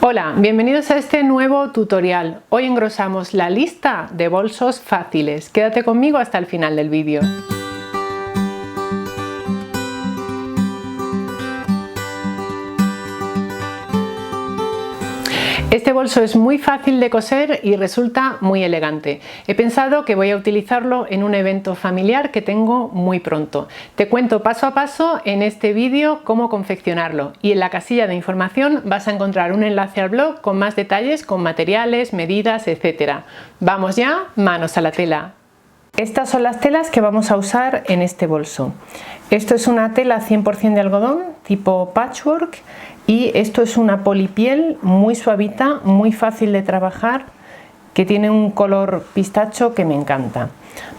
Hola, bienvenidos a este nuevo tutorial. Hoy engrosamos la lista de bolsos fáciles. Quédate conmigo hasta el final del vídeo. Este bolso es muy fácil de coser y resulta muy elegante. He pensado que voy a utilizarlo en un evento familiar que tengo muy pronto. Te cuento paso a paso en este vídeo cómo confeccionarlo y en la casilla de información vas a encontrar un enlace al blog con más detalles, con materiales, medidas, etc. Vamos ya, manos a la tela. Estas son las telas que vamos a usar en este bolso. Esto es una tela 100% de algodón tipo patchwork y esto es una polipiel muy suavita, muy fácil de trabajar, que tiene un color pistacho que me encanta.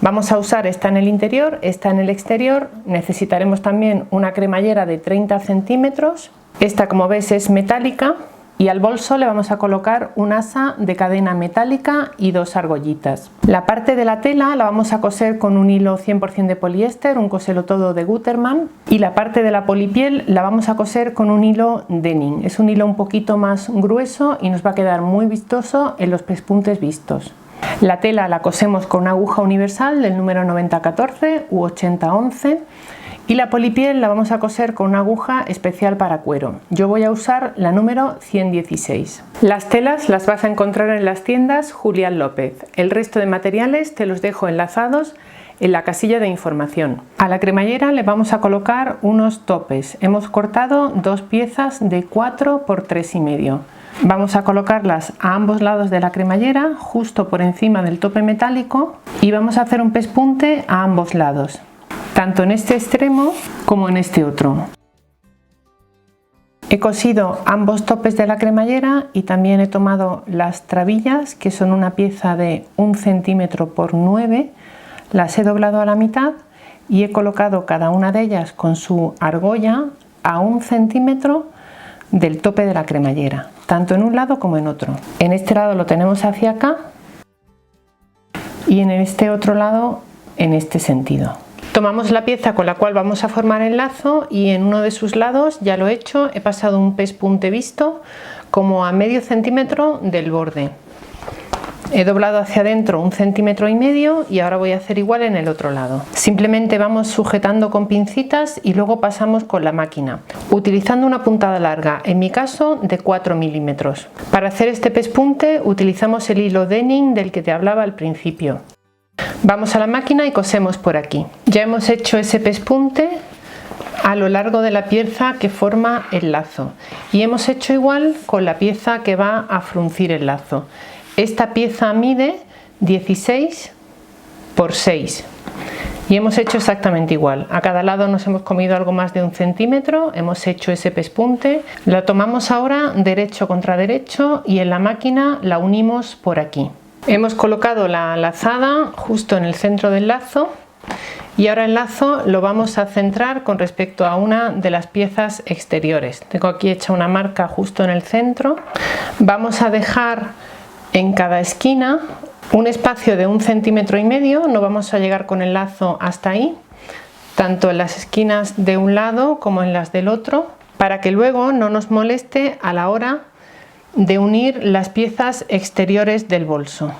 Vamos a usar esta en el interior, esta en el exterior. Necesitaremos también una cremallera de 30 centímetros. Esta, como ves, es metálica. Y al bolso le vamos a colocar un asa de cadena metálica y dos argollitas. La parte de la tela la vamos a coser con un hilo 100% de poliéster, un coselotodo de Gutermann, y la parte de la polipiel la vamos a coser con un hilo denim. Es un hilo un poquito más grueso y nos va a quedar muy vistoso en los pespuntes vistos. La tela la cosemos con una aguja universal del número 9014 u 8011. Y la polipiel la vamos a coser con una aguja especial para cuero. Yo voy a usar la número 116. Las telas las vas a encontrar en las tiendas Julián López. El resto de materiales te los dejo enlazados en la casilla de información. A la cremallera le vamos a colocar unos topes. Hemos cortado dos piezas de 4 por 3,5. Vamos a colocarlas a ambos lados de la cremallera, justo por encima del tope metálico, y vamos a hacer un pespunte a ambos lados, tanto en este extremo como en este otro. He cosido ambos topes de la cremallera y también he tomado las trabillas, que son una pieza de 1 centímetro por 9, las he doblado a la mitad y he colocado cada una de ellas con su argolla a 1 centímetro del tope de la cremallera, tanto en un lado como en otro. En este lado lo tenemos hacia acá y en este otro lado en este sentido. Tomamos la pieza con la cual vamos a formar el lazo y en uno de sus lados, ya lo he hecho, he pasado un pespunte visto como a medio centímetro del borde. He doblado hacia adentro 1,5 centímetros y ahora voy a hacer igual en el otro lado. Simplemente vamos sujetando con pincitas y luego pasamos con la máquina, utilizando una puntada larga, en mi caso de 4 milímetros. Para hacer este pespunte utilizamos el hilo denim del que te hablaba al principio. Vamos a la máquina y cosemos por aquí. Ya hemos hecho ese pespunte a lo largo de la pieza que forma el lazo y hemos hecho igual con la pieza que va a fruncir el lazo. Esta pieza mide 16 por 6 y hemos hecho exactamente igual. A cada lado nos hemos comido algo más de 1 centímetro, hemos hecho ese pespunte. La tomamos ahora derecho contra derecho y en la máquina la unimos por aquí. Hemos colocado la lazada justo en el centro del lazo y ahora el lazo lo vamos a centrar con respecto a una de las piezas exteriores. Tengo aquí hecha una marca justo en el centro. Vamos a dejar en cada esquina un espacio de 1,5 centímetros, no vamos a llegar con el lazo hasta ahí, tanto en las esquinas de un lado como en las del otro, para que luego no nos moleste a la hora de unir las piezas exteriores del bolso.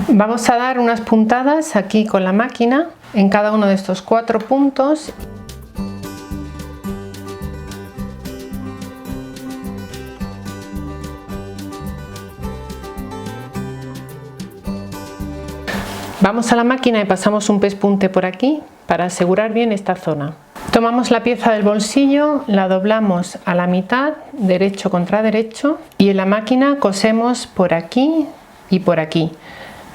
Vamos a dar unas puntadas aquí con la máquina en cada uno de estos 4 puntos. Vamos a la máquina y pasamos un pespunte por aquí para asegurar bien esta zona. Tomamos la pieza del bolsillo, la doblamos a la mitad, derecho contra derecho, y en la máquina cosemos por aquí y por aquí,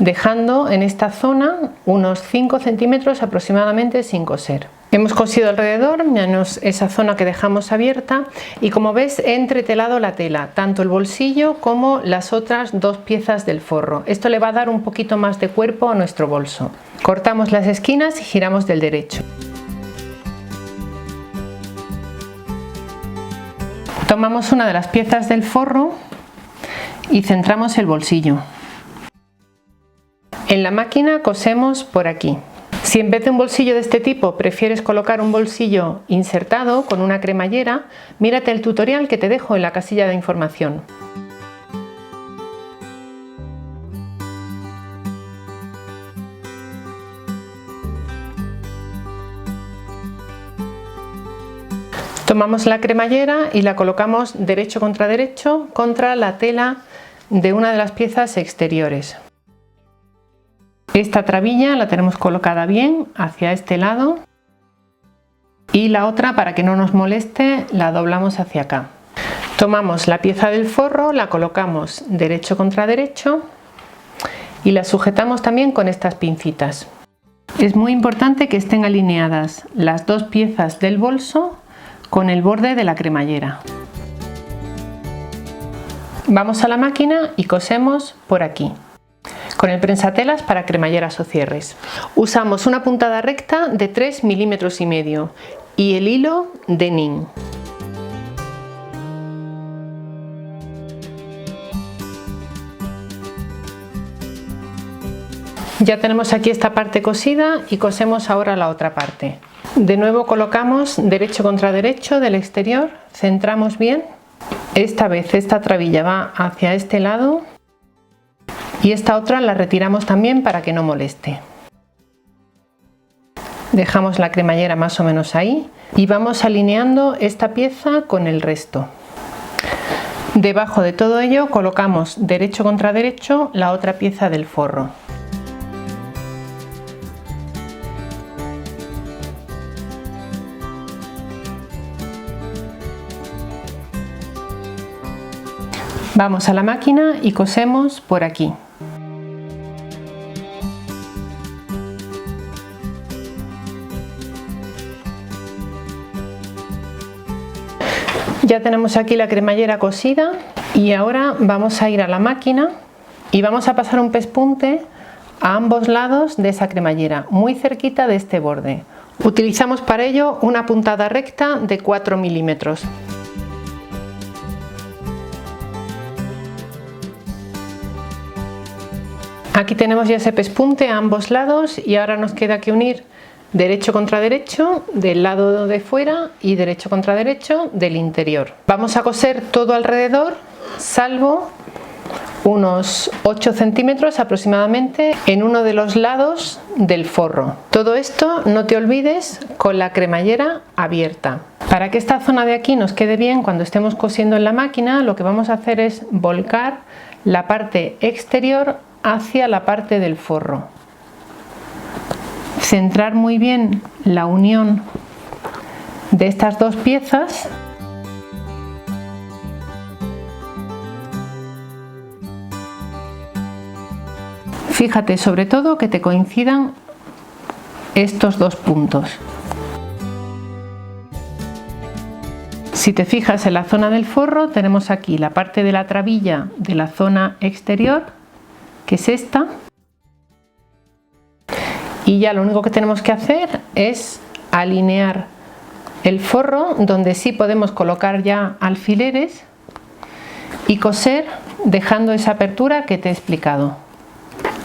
dejando en esta zona unos 5 centímetros aproximadamente sin coser. Hemos cosido alrededor, menos esa zona que dejamos abierta, y como ves he entretelado la tela, tanto el bolsillo como las otras 2 piezas del forro. Esto le va a dar un poquito más de cuerpo a nuestro bolso. Cortamos las esquinas y giramos del derecho. Tomamos una de las piezas del forro y centramos el bolsillo. En la máquina cosemos por aquí. Si en vez de un bolsillo de este tipo prefieres colocar un bolsillo insertado con una cremallera, mírate el tutorial que te dejo en la casilla de información. Tomamos la cremallera y la colocamos derecho contra la tela de una de las piezas exteriores. Esta trabilla la tenemos colocada bien hacia este lado y la otra, para que no nos moleste, la doblamos hacia acá. Tomamos la pieza del forro, la colocamos derecho contra derecho y la sujetamos también con estas pincitas. Es muy importante que estén alineadas las dos piezas del bolso con el borde de la cremallera. Vamos a la máquina y cosemos por aquí con el prensatelas para cremalleras o cierres. Usamos una puntada recta de 3,5 milímetros y el hilo de nin. Ya tenemos aquí esta parte cosida y cosemos ahora la otra parte. De nuevo colocamos derecho contra derecho del exterior, centramos bien. Esta vez esta trabilla va hacia este lado y esta otra la retiramos también para que no moleste. Dejamos la cremallera más o menos ahí y vamos alineando esta pieza con el resto. Debajo de todo ello colocamos derecho contra derecho la otra pieza del forro. Vamos a la máquina y cosemos por aquí. Ya tenemos aquí la cremallera cosida y ahora vamos a ir a la máquina y vamos a pasar un pespunte a ambos lados de esa cremallera, muy cerquita de este borde. Utilizamos para ello una puntada recta de 4 milímetros. Aquí tenemos ya ese pespunte a ambos lados y ahora nos queda que unir derecho contra derecho del lado de fuera y derecho contra derecho del interior. Vamos a coser todo alrededor, salvo unos 8 centímetros aproximadamente en uno de los lados del forro. Todo esto, no te olvides, con la cremallera abierta. Para que esta zona de aquí nos quede bien cuando estemos cosiendo en la máquina, lo que vamos a hacer es volcar la parte exterior hacia la parte del forro. Centrar muy bien la unión de estas dos piezas . Fíjate sobre todo que te coincidan estos dos puntos. Si te fijas en la zona del forro, tenemos aquí la parte de la trabilla de la zona exterior, que es esta, y ya lo único que tenemos que hacer es alinear el forro donde sí podemos colocar ya alfileres y coser dejando esa apertura que te he explicado.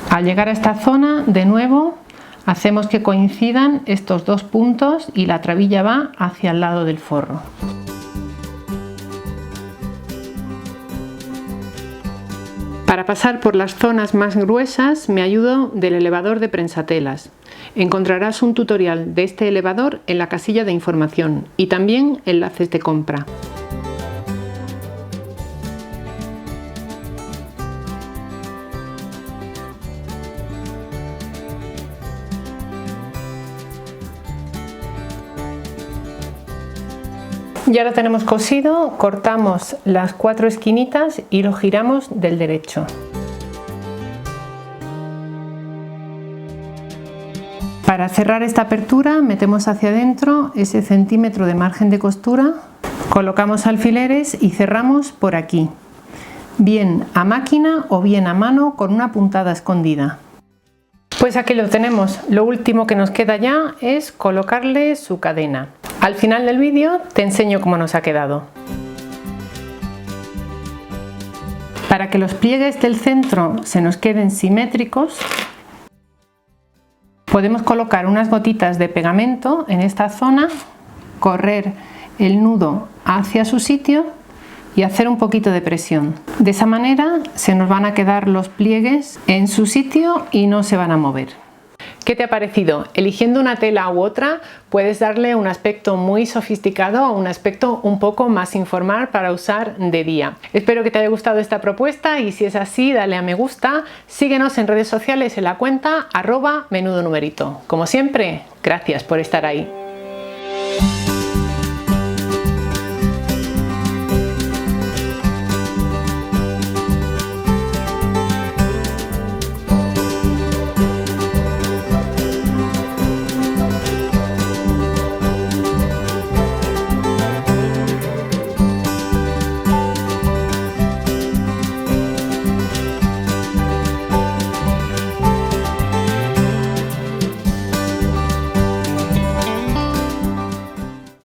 Al llegar a esta zona, de nuevo hacemos que coincidan estos dos puntos y la trabilla va hacia el lado del forro. Para pasar por las zonas más gruesas me ayudo del elevador de prensatelas. Encontrarás un tutorial de este elevador en la casilla de información y también enlaces de compra. Ya lo tenemos cosido, cortamos las 4 esquinitas y lo giramos del derecho. Para cerrar esta apertura metemos hacia adentro ese centímetro de margen de costura, colocamos alfileres y cerramos por aquí, bien a máquina o bien a mano con una puntada escondida. Pues aquí lo tenemos, lo último que nos queda ya es colocarle su cadena. Al final del vídeo te enseño cómo nos ha quedado. Para que los pliegues del centro se nos queden simétricos, Podemos colocar unas gotitas de pegamento en esta zona, correr el nudo hacia su sitio y hacer un poquito de presión. De esa manera se nos van a quedar los pliegues en su sitio y no se van a mover. ¿Qué te ha parecido? Eligiendo una tela u otra puedes darle un aspecto muy sofisticado o un aspecto un poco más informal para usar de día. Espero que te haya gustado esta propuesta y si es así dale a me gusta, síguenos en redes sociales en la cuenta @menudonumerito. Como siempre, gracias por estar ahí.